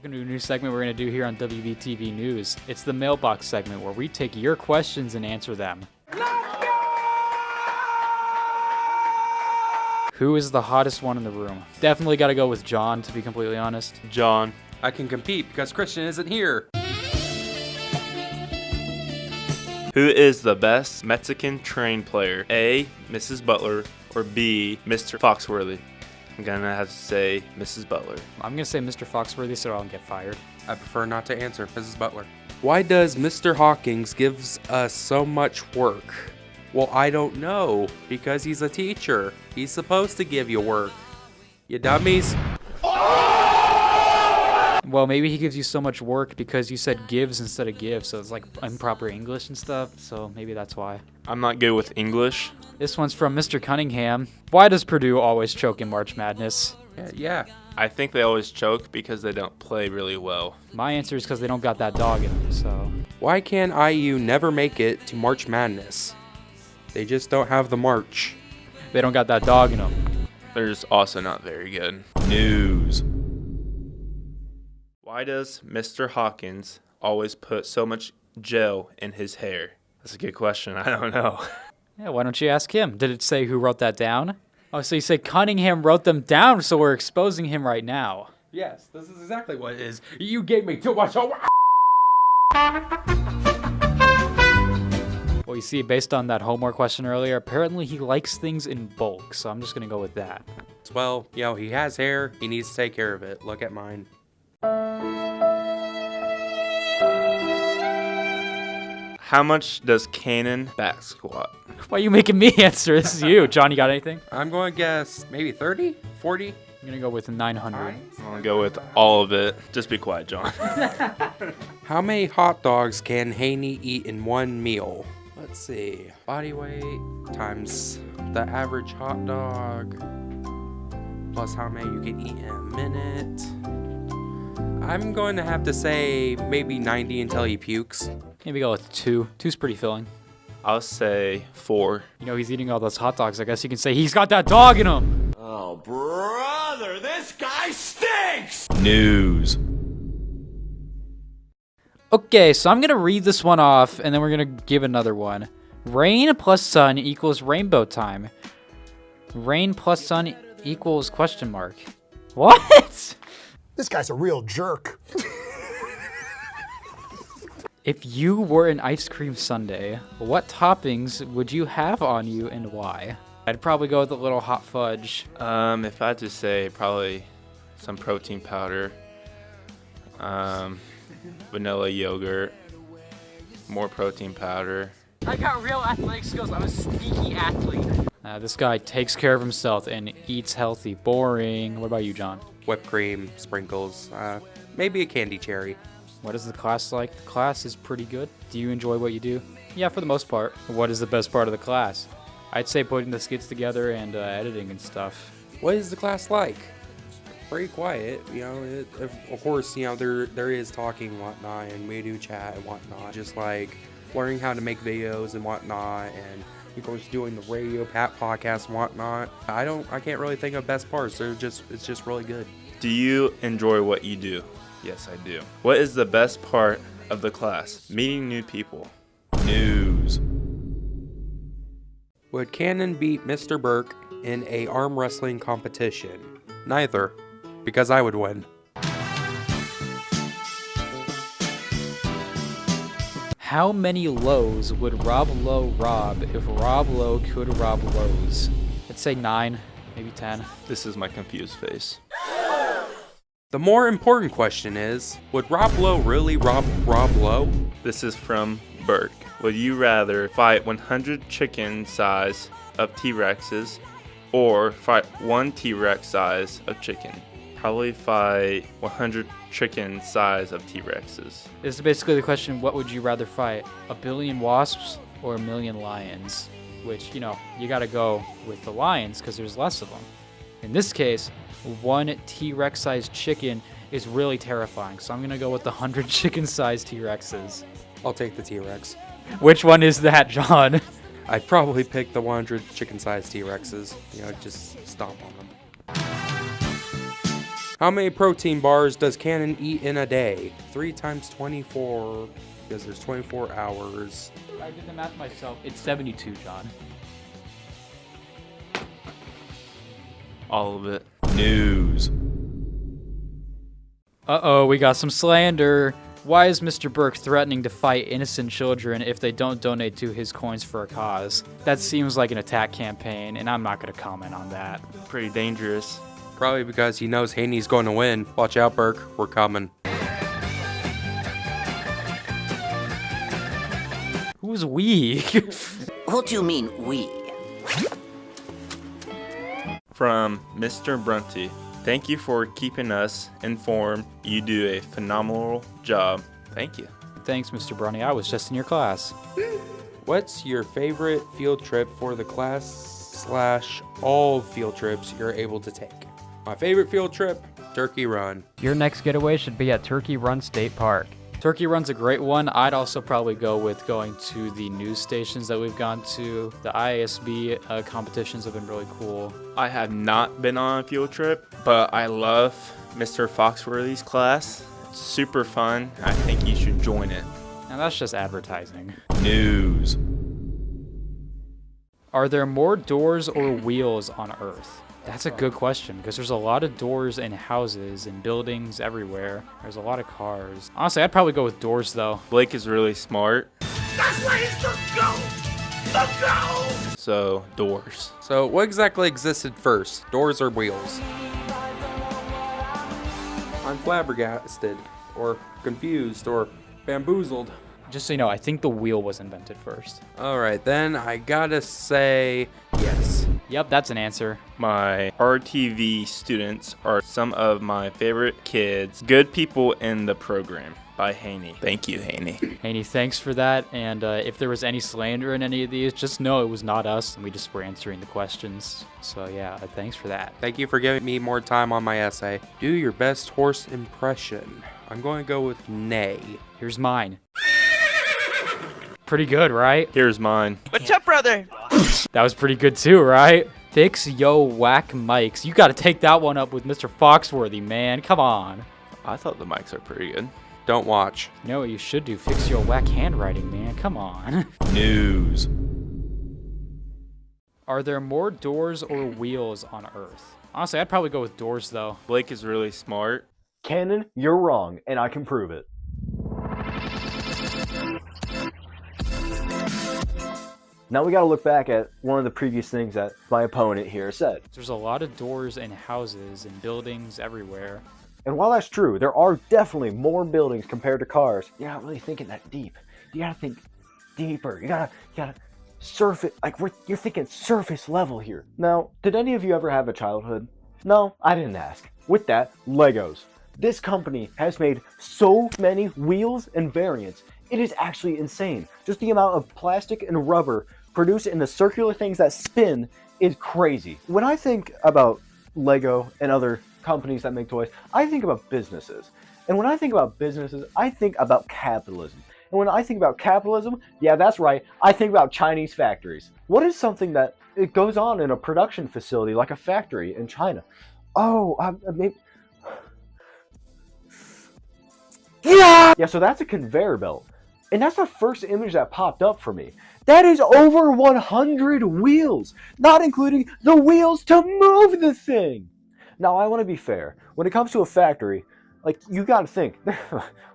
Welcome to a new segment we're going to do here on WBTV News. It's the Mailbox segment where we take your questions and answer them. Who is the hottest one in the room? Definitely got to go with John, to be completely honest. John. I can compete because Christian isn't here. Who is the best Mexican train player? A, Mrs. Butler, or B, Mr. Foxworthy? I'm gonna have to say Mrs. Butler. I'm going to say Mr. Foxworthy so I don't get fired. I prefer not to answer, Mrs. Butler. Why does Mr. Hawkins gives us so much work? Well, I don't know, because he's a teacher. He's supposed to give you work. You dummies. Well, maybe he gives you so much work because you said gives instead of give, so it's like improper English and stuff, so maybe that's why. I'm not good with English. This one's from Mr. Cunningham. Why does Purdue always choke in March Madness? Yeah. I think they always choke because they don't play really well. My answer is because they don't got that dog in them, so... Why can IU never make it to March Madness? They just don't have the march. They don't got that dog in them. They're just also not very good. News. Why does Mr. Hawkins always put so much gel in his hair? That's a good question. I don't know. Yeah, why don't you ask him? Did it say who wrote that down? Oh, so you say Cunningham wrote them down, so we're exposing him right now. Yes, this is exactly what it is. You gave me too much homework. Well, you see, based on that homework question earlier, apparently he likes things in bulk, so I'm just going to go with that. Well, he has hair. He needs to take care of it. Look at mine. How much does Cannon back squat? Why are you making me answer? This is you. John, you got anything? I'm going to guess maybe 30, 40. I'm going to go with 900. I'm going to go with all of it. Just be quiet, John. How many hot dogs can Haney eat in one meal? Let's see. Body weight times the average hot dog plus how many you can eat in a minute. I'm going to have to say maybe 90 until he pukes. Maybe go with 2. 2's pretty filling. I'll say 4. You know, he's eating all those hot dogs. I guess you can say he's got that dog in him. Oh, brother, this guy stinks! News. Okay, so I'm going to read this one off, and then we're going to give another one. Rain plus sun equals rainbow time. Rain plus sun equals question mark. What? This guy's a real jerk. If you were an ice cream sundae, what toppings would you have on you and why? I'd probably go with a little hot fudge. If I had to say, probably some protein powder, vanilla yogurt, more protein powder. I got real athletic skills. I'm a sneaky athlete. This guy takes care of himself and eats healthy. Boring. What about you, John? Whipped cream, sprinkles, maybe a candy cherry. What is the class like? The class is pretty good. Do you enjoy what you do? Yeah, for the most part. What is the best part of the class? I'd say putting the skits together and editing and stuff. What is the class like? Pretty quiet, of course, there is talking and whatnot, and we do chat and whatnot, just like learning how to make videos and whatnot, and of course doing the radio podcast and whatnot. I can't really think of best parts. It's just really good. Do you enjoy what you do? Yes, I do. What is the best part of the class? Meeting new people. News. Would Cannon beat Mr. Burke in a arm wrestling competition? Neither, because I would win. How many Lowe's would Rob Lowe rob if Rob Lowe could rob Lowe's? I'd say 9, maybe 10. This is my confused face. The more important question is, would Rob Lowe really rob Rob Lowe? This is from Burke. Would you rather fight 100 chicken size of T-Rexes or fight 1 T-Rex size of chicken? Probably fight 100 chicken size of T-Rexes. This is basically the question, what would you rather fight? A billion wasps or a million lions? Which, you gotta go with the lions because there's less of them. In this case, 1 T-Rex sized chicken is really terrifying, so I'm gonna go with the 100 chicken sized T-Rexes. I'll take the T-Rex. Which one is that, John? I'd probably pick the 100 chicken sized T-Rexes, just stomp on them. How many protein bars does Cannon eat in a day? 3 times 24, because there's 24 hours. I did the math myself. It's 72, John. All of it. News. Uh-oh, we got some slander. Why is Mr. Burke threatening to fight innocent children if they don't donate to his coins for a cause? That seems like an attack campaign, and I'm not going to comment on that. Pretty dangerous. Probably because he knows Haney's going to win. Watch out, Burke. We're coming. Who's we? What do you mean, we? From Mr. Brunty. Thank you for keeping us informed. You do a phenomenal job. Thank you. Thanks, Mr. Brunny. I was just in your class. What's your favorite field trip for the class / all field trips you're able to take? My favorite field trip, Turkey Run. Your next getaway should be at Turkey Run State Park. Turkey Run's a great one. I'd also probably go with going to the news stations that we've gone to. The IASB competitions have been really cool. I have not been on a field trip, but I love Mr. Foxworthy's class. It's super fun. I think you should join it. And that's just advertising. News. Are there more doors or wheels on Earth? That's a good question, because there's a lot of doors in houses and buildings everywhere. There's a lot of cars. Honestly, I'd probably go with doors, though. Blake is really smart, That's why he's the GOAT! The GOAT! so doors. So what exactly existed first, doors or wheels? I'm flabbergasted, or confused, or bamboozled. Just so you know, I think the wheel was invented first. Alright, then I gotta say yes. Yep, that's an answer. My RTV students are some of my favorite kids. Good people in the program by Haney. Thank you, Haney. Haney, thanks for that. And if there was any slander in any of these, just know it was not us, and we just were answering the questions. So yeah, thanks for that. Thank you for giving me more time on my essay. Do your best horse impression. I'm going to go with neigh. Here's mine. Pretty good, right? Here's mine. What's up, brother? That was pretty good too, right? Fix yo whack mics. You gotta take that one up with Mr. Foxworthy, man. Come on. I thought the mics are pretty good. Don't watch. You know what you should do? Fix your whack handwriting, man. Come on. News. Are there more doors or wheels on Earth? Honestly, I'd probably go with doors, though. Blake is really smart. Cannon, you're wrong, and I can prove it. Now we gotta look back at one of the previous things that my opponent here said. There's a lot of doors in houses and buildings everywhere. And while that's true, there are definitely more buildings compared to cars. You're not really thinking that deep. You gotta think deeper. You gotta surface, you're thinking surface level here. Now, did any of you ever have a childhood? No, I didn't ask. With that, Legos. This company has made so many wheels and variants. It is actually insane. Just the amount of plastic and rubber produced in the circular things that spin is crazy. When I think about Lego and other companies that make toys, I think about businesses. And when I think about businesses, I think about capitalism. And when I think about capitalism, yeah, that's right, I think about Chinese factories. What is something that it goes on in a production facility like a factory in China? Oh, maybe... Yeah, so that's a conveyor belt. And that's the first image that popped up for me. That is over 100 wheels, not including the wheels to move the thing. Now, I want to be fair. When it comes to a factory, you got to think,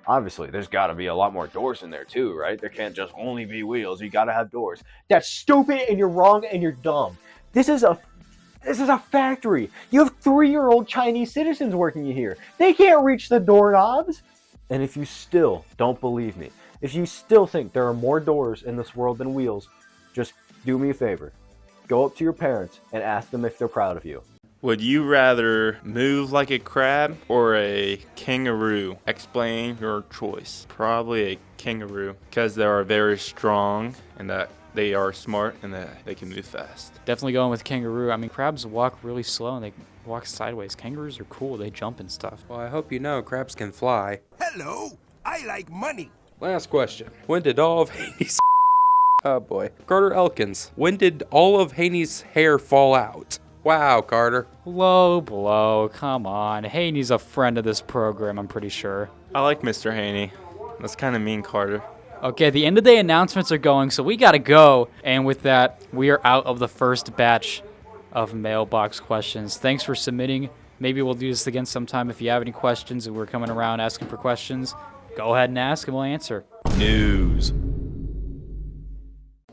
obviously, there's got to be a lot more doors in there too, right? There can't just only be wheels. You got to have doors. That's stupid, and you're wrong, and you're dumb. This is a factory. You have 3-year-old Chinese citizens working here. They can't reach the doorknobs. And if you still don't believe me, if you still think there are more doors in this world than wheels, just do me a favor. Go up to your parents and ask them if they're proud of you. Would you rather move like a crab or a kangaroo? Explain your choice. Probably a kangaroo, because they are very strong and that they are smart and that they can move fast. Definitely going with kangaroo. I mean, crabs walk really slow and they walk sideways. Kangaroos are cool. They jump and stuff. Well, I hope you know crabs can fly. Hello, I like money. Last question. When did all of Haney's... Oh boy. Carter Elkins. When did all of Haney's hair fall out? Wow, Carter. Low blow. Come on. Haney's a friend of this program, I'm pretty sure. I like Mr. Haney. That's kind of mean, Carter. Okay, the end of day announcements are going, so we gotta go. And with that, we are out of the first batch of mailbox questions. Thanks for submitting. Maybe we'll do this again sometime. If you have any questions and we're coming around asking for questions, go ahead and ask and we'll answer. News.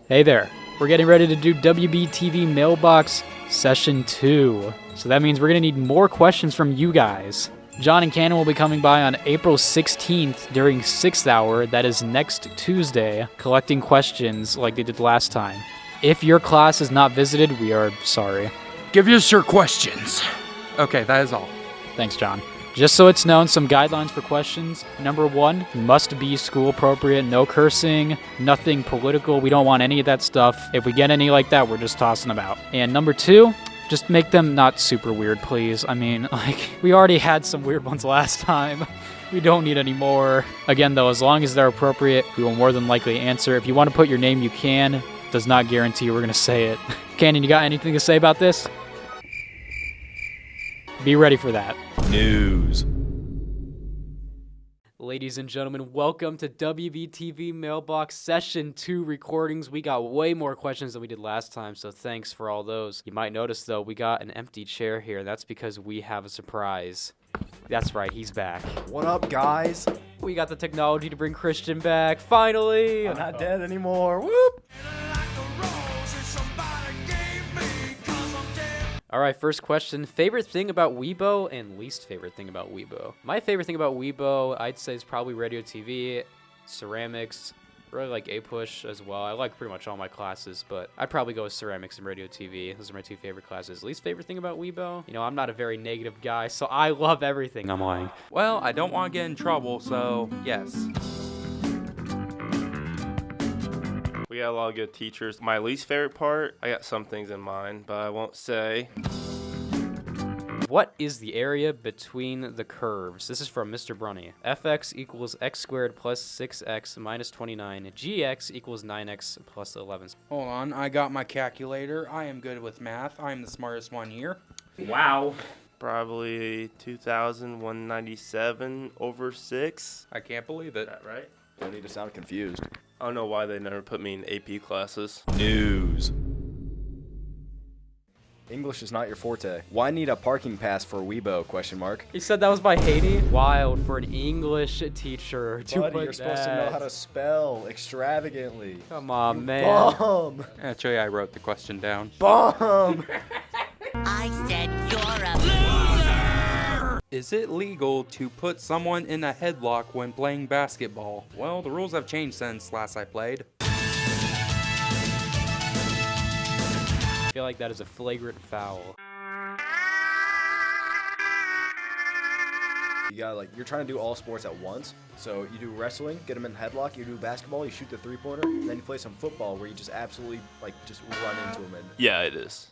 Hey there. We're getting ready to do WBTV Mailbox Session 2. So that means we're going to need more questions from you guys. John and Cannon will be coming by on April 16th during 6th hour, that is next Tuesday, collecting questions like they did last time. If your class is not visited, we are sorry. Give us your questions. Okay, that is all. Thanks, John. Just so it's known, some guidelines for questions. Number 1, must be school appropriate, no cursing, nothing political. We don't want any of that stuff. If we get any like that, we're just tossing them out. And number 2, just make them not super weird, please. I mean, we already had some weird ones last time. We don't need any more. Again, though, as long as they're appropriate, we will more than likely answer. If you want to put your name, you can. Does not guarantee we're going to say it. Cannon, you got anything to say about this? Be ready for that. News. Ladies and gentlemen, welcome to WBTV Mailbox Session 2 recordings. We got way more questions than we did last time, so thanks for all those. You might notice, though, we got an empty chair here. That's because we have a surprise. That's right, he's back. What up, guys? We got the technology to bring Christian back, finally! I'm not dead anymore. Whoop! All right, first question. Favorite thing about Weibo and least favorite thing about Weibo? My favorite thing about Weibo, I'd say, is probably radio TV, ceramics, really like A-Push as well. I like pretty much all my classes, but I'd probably go with ceramics and radio TV. Those are my 2 favorite classes. Least favorite thing about Weibo? You know, I'm not a very negative guy, so I love everything. I'm lying. Well, I don't want to get in trouble, so yes. We got a lot of good teachers. My least favorite part, I got some things in mind, but I won't say. What is the area between the curves? This is from Mr. Brunny. fx equals x squared plus 6x minus 29. Gx equals 9x plus 11. Hold on, I got my calculator. I am good with math. I am the smartest one here. Wow. Probably 2,197 over 6. I can't believe it. Is that right? Don't need to sound confused. I don't know why they never put me in AP classes. News. English is not your forte. Why need a parking pass for Weibo? Question mark. He said that was by Haney? Wild for an English teacher to Buddy, put you're supposed to know how to spell extravagantly. Come on, man. Bum! Actually, I wrote the question down. Bum! I said you're a loser! Is it legal to put someone in a headlock when playing basketball? Well, the rules have changed since last I played. I feel like that is a flagrant foul. You gotta, you're trying to do all sports at once. So you do wrestling, get them in the headlock. You do basketball, you shoot the 3-pointer. And then you play some football where you just absolutely, just run into them. And Yeah, it is.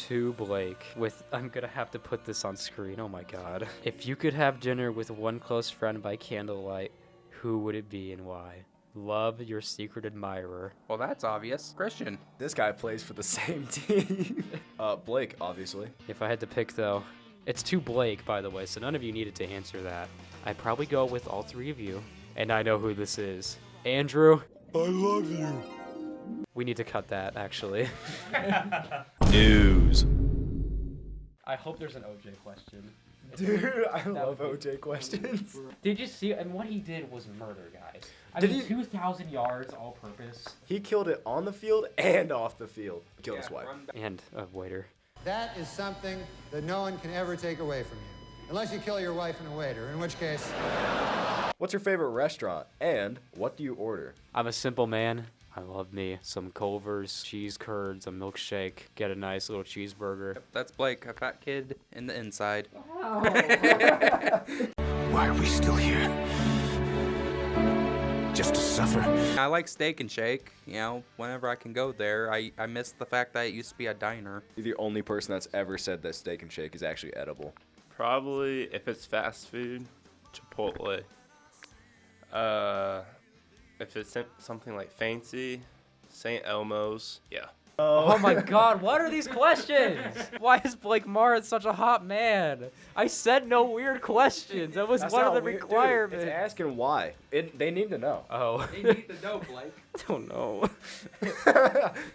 To Blake I'm gonna have to put this on screen. Oh my god. If you could have dinner with one close friend by candlelight, who would it be and why? Love, your secret admirer. Well, that's obvious. Christian. this guy plays for the same team. Blake, obviously. If I had to pick, though, it's to Blake, by the way, so none of you needed to answer that. I'd probably go with all 3 of you, and I know who this is. Andrew. I love you. We need to cut that, actually. News. I hope there's an OJ question. Dude, I love OJ questions. Did you see? And what he did was murder, guys. I Did mean, he- 2,000 yards all purpose. He killed it on the field and off the field. Killed his wife. And a waiter. That is something that no one can ever take away from you. Unless you kill your wife and a waiter, in which case... What's your favorite restaurant? And what do you order? I'm a simple man. I love me some Culver's, cheese curds, a milkshake, get a nice little cheeseburger. That's Blake, a fat kid in the inside. Why are we still here? Just to suffer. I like Steak and Shake. You know, whenever I can go there, I miss the fact that it used to be a diner. You're the only person that's ever said that Steak and Shake is actually edible. Probably, if it's fast food, Chipotle. If it's something like fancy, St. Elmo's. Yeah. Oh my god, what are these questions? Why is Blake Mara such a hot man? I said no weird questions. That was That's one of not the weird, dude. requirements. It's asking why. They need to know. Oh. They need to know, Blake. I don't know.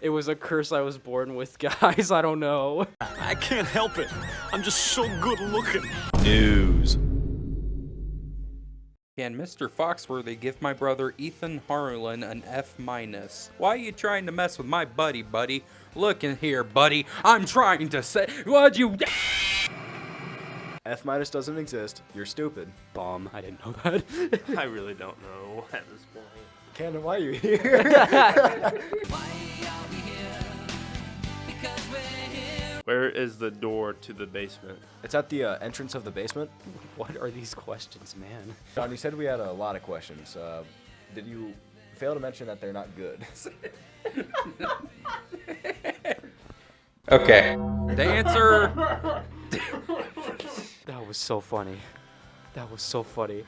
It was a curse I was born with, guys. I don't know. I can't help it. I'm just so good looking. News. Can Mr. Foxworthy give my brother Ethan Harlan an F-? Why are you trying to mess with my buddy, buddy? Look in here, buddy. I'm trying to say, what'd you... F- doesn't exist. You're stupid. Bomb. I didn't know that. I really don't know at this point. Cannon, why are you here? Where is the door to the basement? It's at the entrance of the basement. What are these questions, man? John, you said we had a lot of questions. Did you fail to mention that they're not good? Okay. The answer... That was so funny. That was so funny.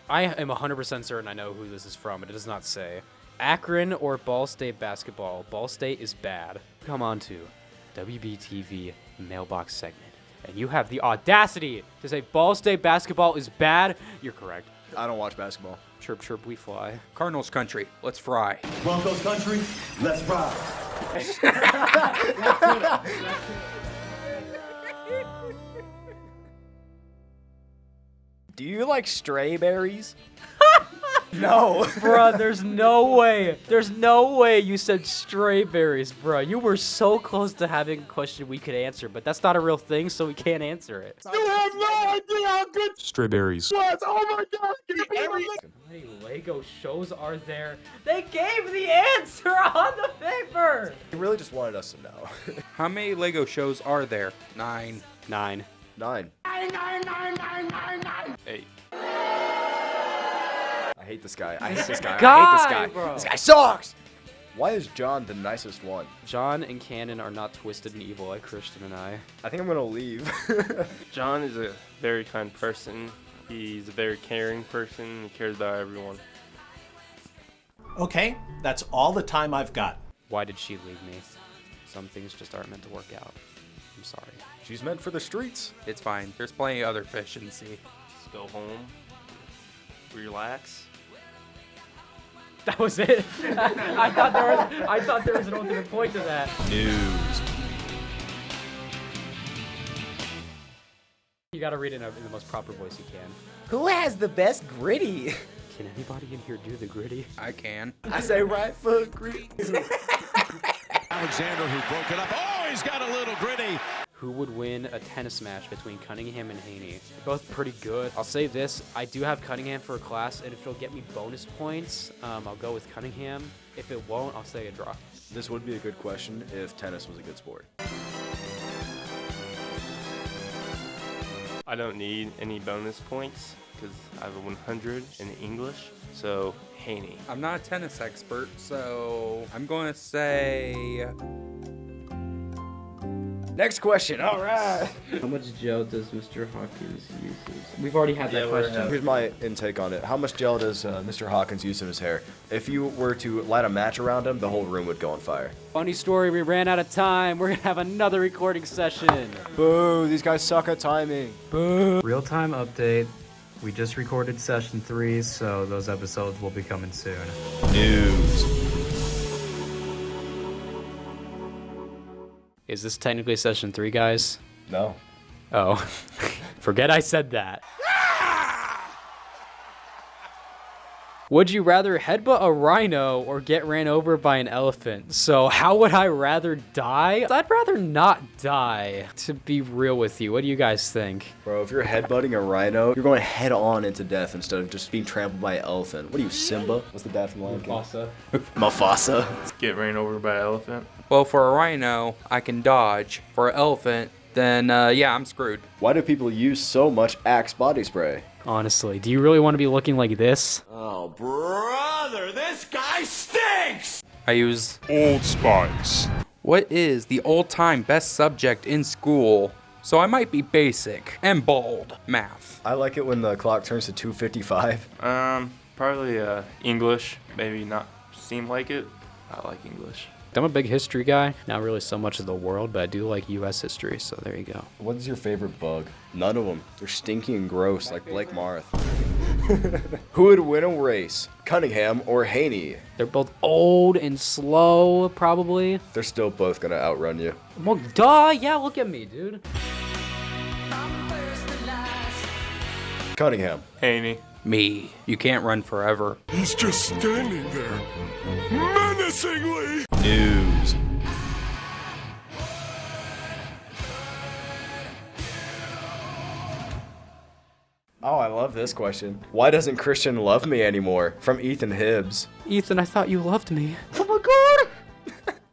I am 100% certain I know who this is from, but it does not say. Akron or Ball State basketball? Ball State is bad. Come on to WBTV Mailbox segment. And you have the audacity to say Ball State basketball is bad? You're correct. I don't watch basketball. Chirp, chirp, we fly. Cardinals country. Let's fry. Broncos country, let's ride. Do you like stray berries? No. Bruh, there's no way. There's no way you said strawberries, bruh. You were so close to having a question we could answer, but that's not a real thing, so we can't answer it. You have no idea how good Strawberries. was. Oh my god. How many Lego shows are there? They gave the answer on the paper! He really just wanted us to know. How many Lego shows are there? 9. 9. 9. 9, 9, 9, 9, 9, 9. 8. I hate this guy. I hate this guy. Guy, I hate this guy. bro. This guy sucks. Why is John the nicest one? John and Cannon are not twisted and evil like Christian and I. I think I'm gonna leave. John is a very kind person. He's a very caring person. He cares about everyone. Okay, that's all the time I've got. Why did she leave me? Some things just aren't meant to work out. I'm sorry. She's meant for the streets. It's fine. There's plenty of other fish in the sea. Just go home, relax. That was it. I thought there was an ultimate point to that. News. You gotta read it in the most proper voice you can. Who has the best gritty? Can anybody in here do the gritty? I can. I say right foot gritty. Alexander who broke it up. Oh, he's got a little gritty. Who would win a tennis match between Cunningham and Haney? They're both pretty good. I'll say this, I do have Cunningham for a class, and if it'll get me bonus points, I'll go with Cunningham. If it won't, I'll say a draw. This would be a good question if tennis was a good sport. I don't need any bonus points because I have a 100 in English. So, Haney. I'm not a tennis expert, so I'm going to say... Next question. All right. How much gel does Mr. Hawkins use? We've already had that question. Here's my intake on it. How much gel does Mr. Hawkins use in his hair? If you were to light a match around him, the whole room would go on fire. Funny story, we ran out of time. We're gonna have another recording session. Boo, these guys suck at timing. Boo. Real-time update. We just recorded session 3, so those episodes will be coming soon. News. Is this technically session 3, guys? No. Oh. Forget I said that. Would you rather headbutt a rhino or get ran over by an elephant? So how would I rather die? I'd rather not die, to be real with you. What do you guys think? Bro, if you're headbutting a rhino, you're going head on into death instead of just being trampled by an elephant. What are you, Simba? What's the dad from Lion King? Mufasa. Mufasa. Get ran over by an elephant. Well, for a rhino, I can dodge. For an elephant, then, yeah, I'm screwed. Why do people use so much Axe body spray? Honestly, do you really want to be looking like this? Oh, brother, this guy stinks! I use... Old Spice. What is the all-time best subject in school? So I might be basic and bald. Math. I like it when the clock turns to 2:55. Probably English. Maybe not seem like it. I like English. I'm a big history guy. Not really so much of the world, but I do like U.S. history, so there you go. What's your favorite bug? None of them. They're stinky and gross, like Blake Marth. Who would win a race, Cunningham or Haney? They're both old and slow, probably. They're still both gonna outrun you. Well, duh, yeah, look at me, dude. Cunningham. Haney. Me. You can't run forever. He's just standing there, menacingly. News. Oh, I love this question. Why doesn't Christian love me anymore? From Ethan Hibbs. Ethan, I thought you loved me. Oh my god!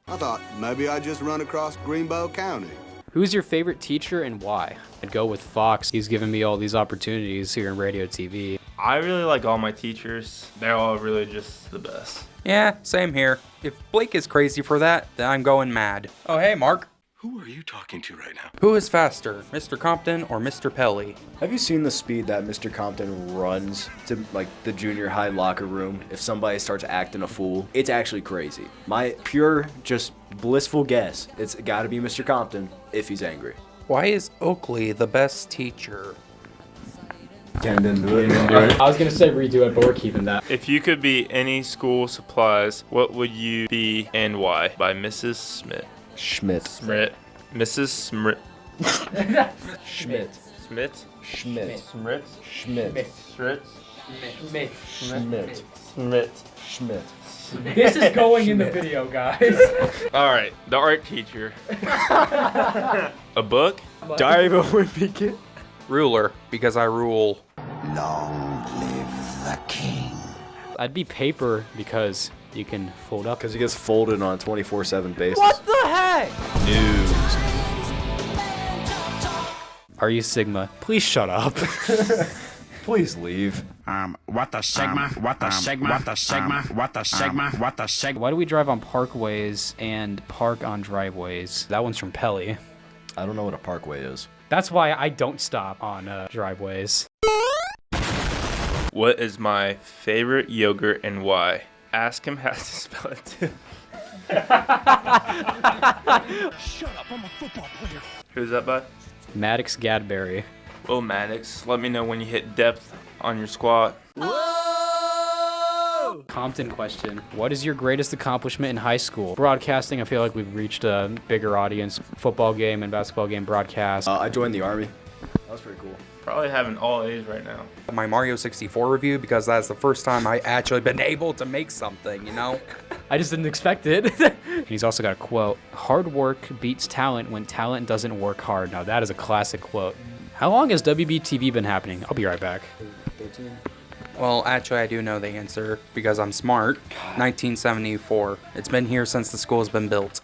I thought maybe I'd just run across Greenbow County. Who's your favorite teacher and why? I'd go with Fox. He's given me all these opportunities here in radio TV. I really like all my teachers. They're all really just the best. Yeah, same here. If Blake is crazy for that, then I'm going mad. Oh, hey, Mark. Who are you talking to right now? Who is faster, Mr. Compton or Mr. Pelly? Have you seen the speed that Mr. Compton runs to like the junior high locker room if somebody starts acting a fool? It's actually crazy. My pure, just blissful guess, it's gotta be Mr. Compton if he's angry. Why is Oakley the best teacher? Ken didn't do it. I was gonna say redo it, but we're keeping that. If you could be any school supplies, what would you be and why? By Mrs. Smith. Schmidt. Smrit. Mrs. Smrit. Schmidt. Smith. Schmidt. Smrit. Schmidt. Schmidt. Schmidt. Smrit. Schmidt. This is going in the video, guys. All right, the art teacher. A book? Diary of a Wimpy Kid. Ruler, because I rule. Long live the king. I'd be paper because you can fold up. Because he gets folded on a 24/7 basis. What the heck? News. Are you Sigma? Please shut up. Please leave. What the Sigma? What the Sigma? What the Sigma? What the Sigma? What the Sigma? Why do we drive on parkways and park on driveways? That one's from Pelly. I don't know what a parkway is. That's why I don't stop on driveways. What is my favorite yogurt and why? Ask him how to spell it too. Shut up, I'm a football player. Who's that by? Maddox Gadberry. Well, Maddox, let me know when you hit depth on your squat. Whoa! Compton question. What is your greatest accomplishment in high school? Broadcasting, I feel like we've reached a bigger audience. Football game and basketball game broadcast. I joined the Army. That was pretty cool. Probably having all A's right now. My Mario 64 review, because that's the first time I actually been able to make something, you know? I just didn't expect it. He's also got a quote. Hard work beats talent when talent doesn't work hard. Now that is a classic quote. How long has WBTV been happening? I'll be right back. 13. Well, actually, I do know the answer because I'm smart. 1974. It's been here since the school has been built.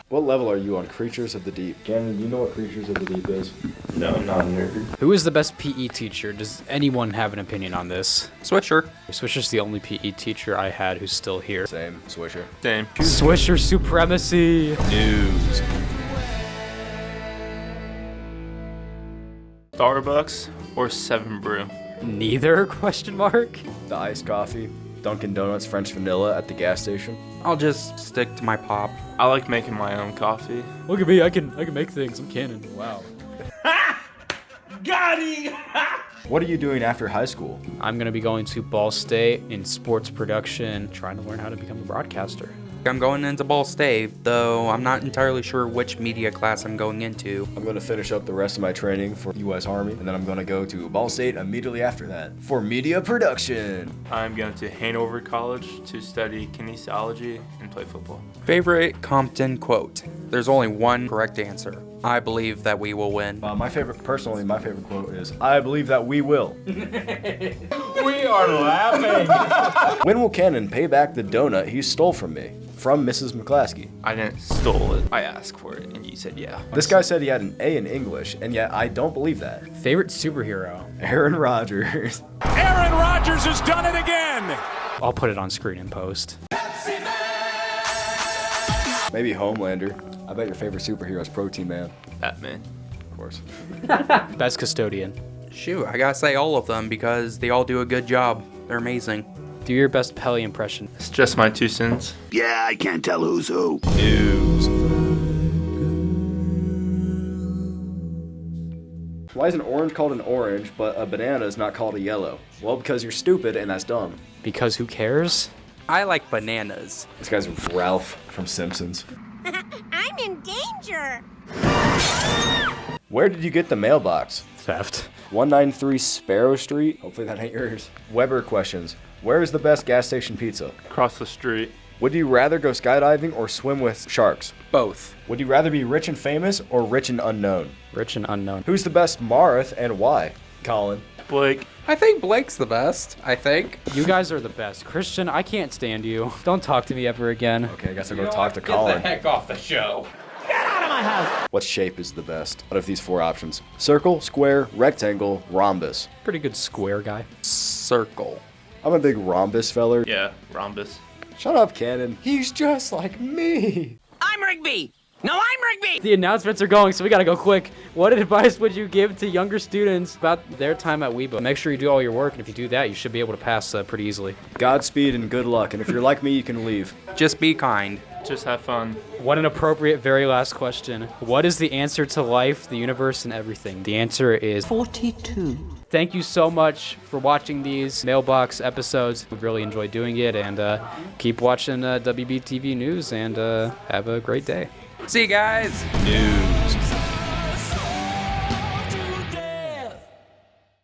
What level are you on Creatures of the Deep? Cannon, do you know what Creatures of the Deep is? No, I'm not a nerd. Who is the best PE teacher? Does anyone have an opinion on this? Swisher. Swisher's the only PE teacher I had who's still here. Same. Swisher. Same. Swisher supremacy. News. Starbucks or 7 Brew? Neither? Question mark. The iced coffee. Dunkin' Donuts French vanilla at the gas station. I'll just stick to my pop. I like making my own coffee. Look at me, I can make things. I'm canon. Wow. Got him! What are you doing after high school? I'm gonna be going to Ball State in sports production, trying to learn how to become a broadcaster. I'm going into Ball State, though I'm not entirely sure which media class I'm going into. I'm going to finish up the rest of my training for U.S. Army, and then I'm going to go to Ball State immediately after that for media production. I'm going to Hanover College to study kinesiology and play football. Favorite Compton quote. There's only one correct answer. I believe that we will win. My favorite quote is, I believe that we will. We are laughing. When will Cannon pay back the donut he stole from me? From Mrs. McClaskey. I didn't stole it. I asked for it, and you said yeah. This guy said he had an A in English, and yet I don't believe that. Favorite superhero? Aaron Rodgers. Aaron Rodgers has done it again. I'll put it on screen in post. Maybe Homelander. I bet your favorite superhero is Protein Man. Batman. Of course. Best custodian? Shoot, I gotta say all of them because they all do a good job. They're amazing. Do your best Pelly impression. It's just my 2 cents. Yeah, I can't tell who's who. News. Why is an orange called an orange, but a banana is not called a yellow? Well, because you're stupid and that's dumb. Because who cares? I like bananas. This guy's Ralph from Simpsons. I'm in danger. Where did you get the mailbox? Theft. 193 Sparrow Street. Hopefully that ain't yours. Weber questions. Where is the best gas station pizza? Across the street. Would you rather go skydiving or swim with sharks? Both. Would you rather be rich and famous or rich and unknown? Rich and unknown. Who's the best Marth and why? Colin. Blake. I think Blake's the best. I think. You guys are the best. Christian, I can't stand you. Don't talk to me ever again. Okay, I guess I'll go talk to Colin. Heck off the show. What shape is the best out of these 4 options? Circle, square, rectangle, rhombus. Pretty good square guy. Circle. I'm a big rhombus feller. Yeah, rhombus. Shut up, Cannon. He's just like me. I'm Rigby. No, I'm Rigby. The announcements are going, so we gotta go quick. What advice would you give to younger students about their time at Weibo? Make sure you do all your work, and if you do that, you should be able to pass pretty easily. Godspeed and good luck. And if you're like me, you can leave. Just be kind. Just have fun. What an appropriate very last question. What is the answer to life, the universe, and everything? The answer is 42. Thank you so much for watching these Mailbox episodes. We've really enjoyed doing it, and keep watching WBTV News, and have a great day. See you guys. News.